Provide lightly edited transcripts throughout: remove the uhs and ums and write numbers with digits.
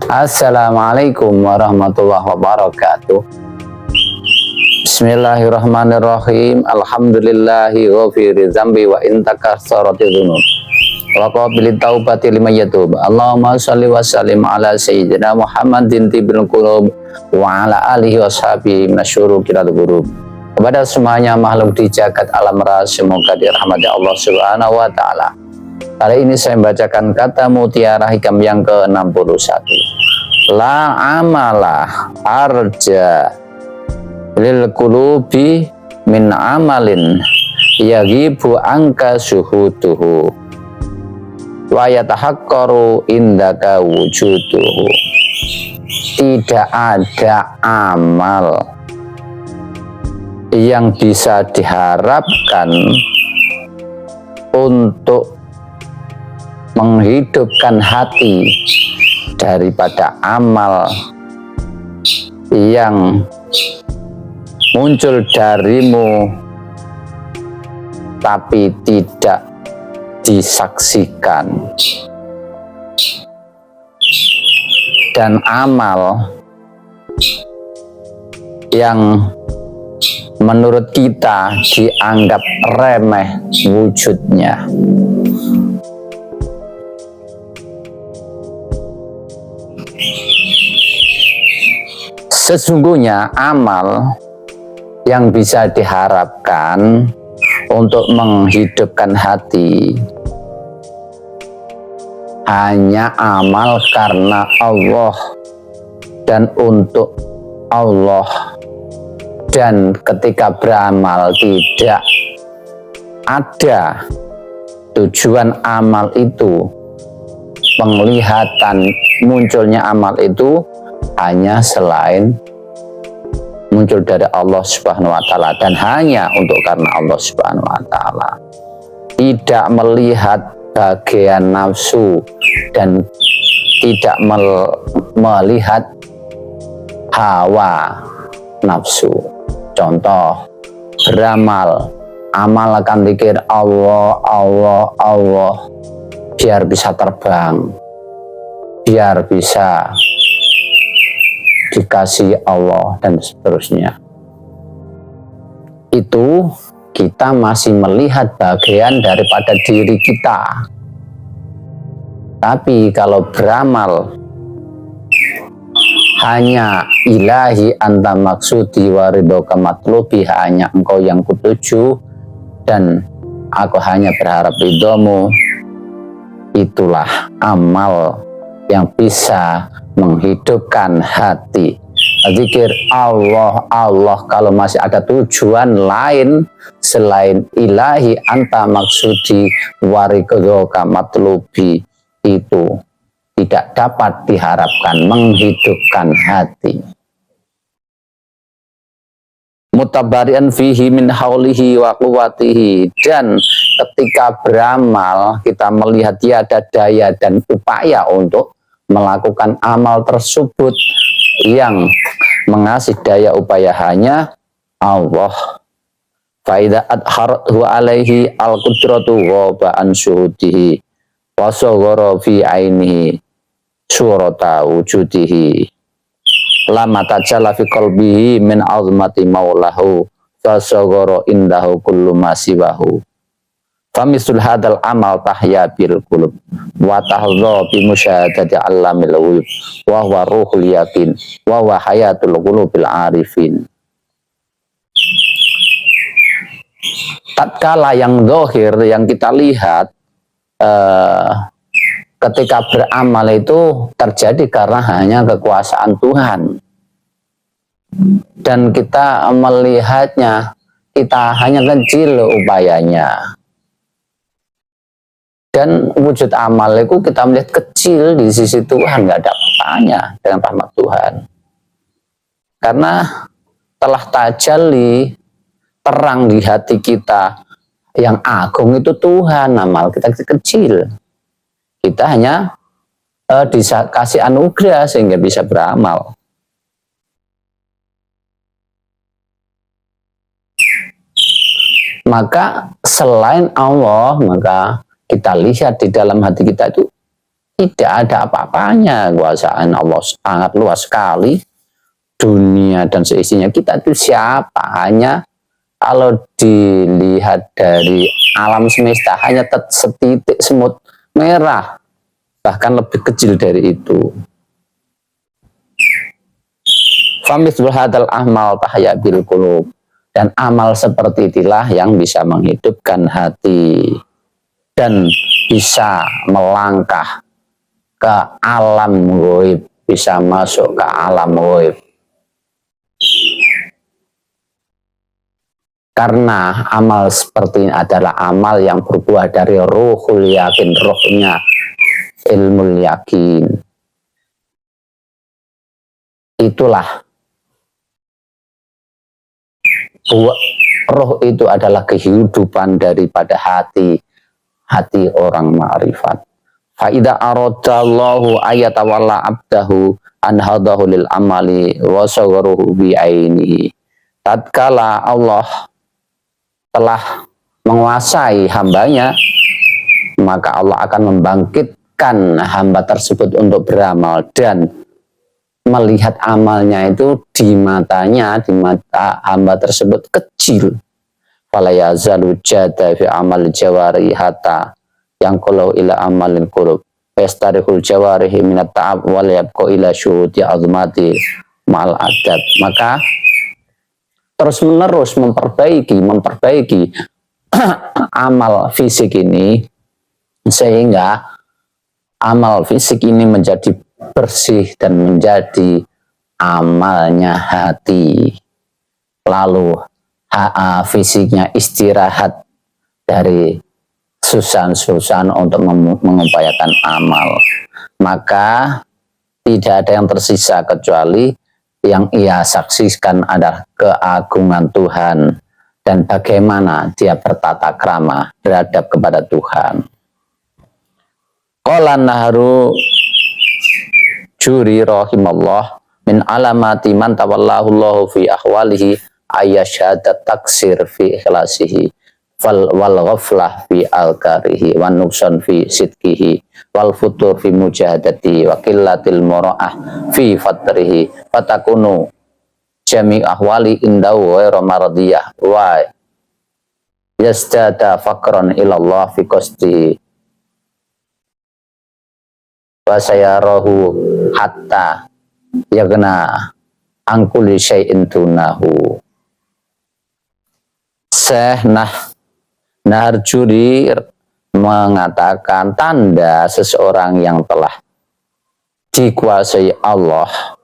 Assalamualaikum warahmatullahi wabarakatuh. Bismillahirrahmanirrahim. Alhamdulillahi ghafiri dzambi wa intakasarati dzunub wa qabilit taubati liman yatub. Allahumma shalli wa sallim ala sayyidina Muhammadin tibil qulub wa ala alihi washabihi minasyururi ghurub. Kepada semuanya makhluk di jagat alam ras, semoga dirahmati Allah Subhanahu wa taala. Kali ini saya membacakan kata mutiara hikam yang ke-61. La amala arja lil qulubi min amalin yagibu angka syuhuduhu wa yatahaqqaru indaka wujuduhu. Tidak ada amal yang bisa diharapkan untuk menghidupkan hati daripada amal yang muncul darimu tapi tidak disaksikan, dan amal yang menurut kita dianggap remeh wujudnya. Sesungguhnya amal yang bisa diharapkan untuk menghidupkan hati hanya amal karena Allah dan untuk Allah, dan ketika beramal tidak ada tujuan amal itu, penglihatan munculnya amal itu hanya selain muncul dari Allah Subhanahu wa taala dan hanya untuk karena Allah Subhanahu wa taala. Tidak melihat bagian nafsu dan tidak melihat hawa nafsu. Contoh, beramal, amal akan pikir Allah, Allah, Allah, biar bisa terbang, biar bisa dikasih Allah dan seterusnya. Itu kita masih melihat bagian daripada diri kita. Tapi kalau beramal hanya ilahi anta maksudi waridoka matlubi, hanya engkau yang kutuju dan aku hanya berharap ridhomu, itulah amal yang bisa menghidupkan hati. Zikir Allah, Allah, kalau masih ada tujuan lain selain ilahi anta maksudi waridoka matlubi, itu tidak dapat diharapkan menghidupkan hati. Mutabarian fihi min haulihi wa quwwatihi, dan ketika beramal kita melihat tiada daya dan upaya untuk melakukan amal tersebut, yang mengasih daya upaya hanya Allah. Faida adharathu alaihi al-qudratu ghaba an syuhudihi wa saghara fi ainihi surata wujudihi lama tajalla fi qalbihi min azmati maulahu fa saghara indahu kullu ma siwahu. Famisul hadal amal tahya bil qulub wa tahdha bi musyahadati allamil ghuyub wa huwa ruhul yakin wa huwa hayatul qulubil arifin. Tatkala yang zahir yang kita lihat ketika beramal itu terjadi karena hanya kekuasaan Tuhan, dan kita melihatnya kita hanya kecil upayanya, dan wujud amal itu kita melihat kecil di sisi Tuhan, nggak ada apa-apanya dengan rahmat Tuhan, karena telah tajalli terang di hati kita yang agung itu Tuhan. Amal kita kecil, kita hanya dikasih anugerah sehingga bisa beramal. Maka selain Allah, maka kita lihat di dalam hati kita itu tidak ada apa-apanya. Kuasaan Allah sangat luas sekali, dunia dan seisinya. Kita itu siapa? Hanya kalau dilihat dari alam semesta hanya setitik semut merah, bahkan lebih kecil dari itu. Famithul hadal ahmal tahya bil qulub, dan amal seperti itulah yang bisa menghidupkan hati dan bisa melangkah ke alam ghaib, bisa masuk ke alam ghaib. Karena amal seperti ini adalah amal yang berbuah dari ruhul yakin, rohnya ilmu yakin. Itulah roh itu adalah kehidupan daripada hati orang ma'rifat. Fa'idha aradallahu ayatawalla abdahu anhadahu lil amali wa sawwaruhu bi'ainihi. Tatkala Allah telah menguasai hambanya, maka Allah akan membangkitkan hamba tersebut untuk beramal dan melihat amalnya itu di matanya, di mata hamba tersebut kecil. Fala yazalu jada fi amal jawari hatta yang kalau ila amalin qulub yastarihul jawarihi minat ta'ab wal yabqa ila syuhudi azmati ma'al adab. Maka terus menerus memperbaiki amal fisik ini, sehingga amal fisik ini menjadi bersih dan menjadi amalnya hati. Lalu fisiknya istirahat dari susah-susah untuk mengupayakan amal. Maka tidak ada yang tersisa kecuali yang ia saksikan adalah keagungan Tuhan dan bagaimana dia bertata krama beradab kepada Tuhan. Qala Nahru Juri rahimallah min alamati man tawallahu Allahu fi ahwalihi ayashadat taksir fi ikhlasihi wal ghaflah fi alkarihi wan nuksan fi sidkihi wal futur fi mujahadati wa qillatil mura'ah fi fatrihi fatakunu jami' ahwali indahu ghairu maradiyah wa yastada faqran ilallah fi qasdihi wa sayarahu hatta yagna angkuli syai'in tunahu. Syekh Naharjuri mengatakan tanda seseorang yang telah dikuasai Allah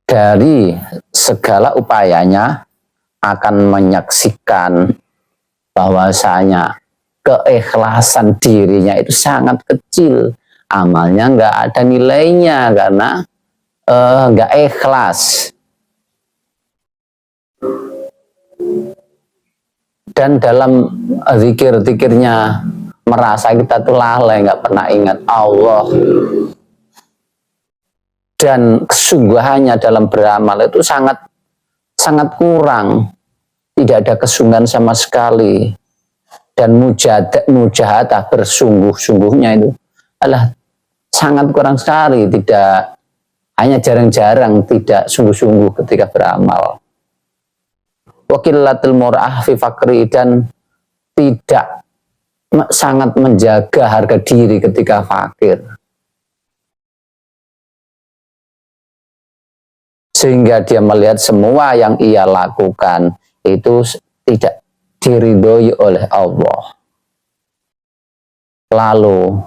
dari segala upayanya akan menyaksikan bahwasanya keikhlasan dirinya itu sangat kecil, amalnya nggak ada nilainya karena nggak ikhlas. Dan dalam zikir-zikirnya merasa kita tuh lalai, nggak pernah ingat Allah. Dan kesungguhannya dalam beramal itu sangat kurang, tidak ada kesungguhan sama sekali. Dan mujahadah bersungguh-sungguhnya itu adalah sangat kurang sekali, tidak, hanya jarang-jarang tidak sungguh-sungguh ketika beramal. Wakilatul mur'ah fi fakri, dan tidak sangat menjaga harga diri ketika fakir, sehingga dia melihat semua yang ia lakukan itu tidak diridhoi oleh Allah. Lalu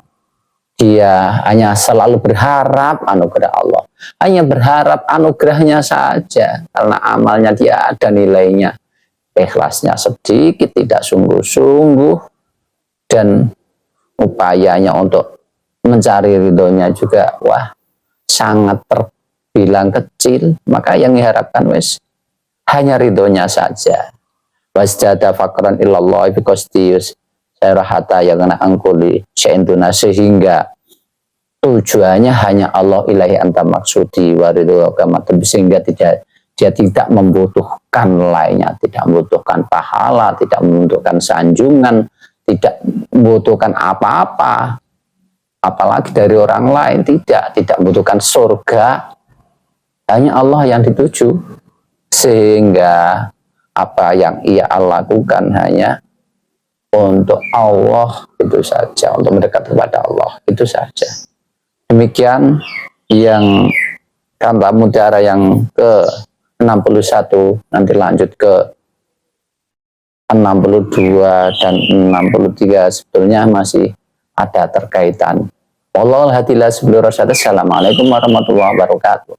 dia hanya selalu berharap anugerah Allah, hanya berharap anugerahnya saja, karena amalnya dia ada nilainya, ikhlasnya sedikit, tidak sungguh-sungguh, dan upayanya untuk mencari ridhonya juga sangat terbilang kecil. Maka yang diharapkan hanya ridhonya saja. Wasjada fakran illallah fi qasdiyus sayrahata yang kena angkuli syentuna, sehingga tujuannya hanya Allah ilahi anta maksudi waridhu kamatub, sehingga dia tidak membutuhkan lainnya, tidak membutuhkan pahala, tidak membutuhkan sanjungan, tidak membutuhkan apa-apa, apalagi dari orang lain. Tidak membutuhkan surga, hanya Allah yang dituju, sehingga apa yang ia lakukan hanya untuk Allah itu saja, untuk mendekat kepada Allah itu saja. Demikian yang kata mutiara yang ke-61, nanti lanjut ke 62 dan 63 sebetulnya masih ada terkaitan. Wallahul hadilah sebelum rasyad. Assalamualaikum warahmatullahi wabarakatuh.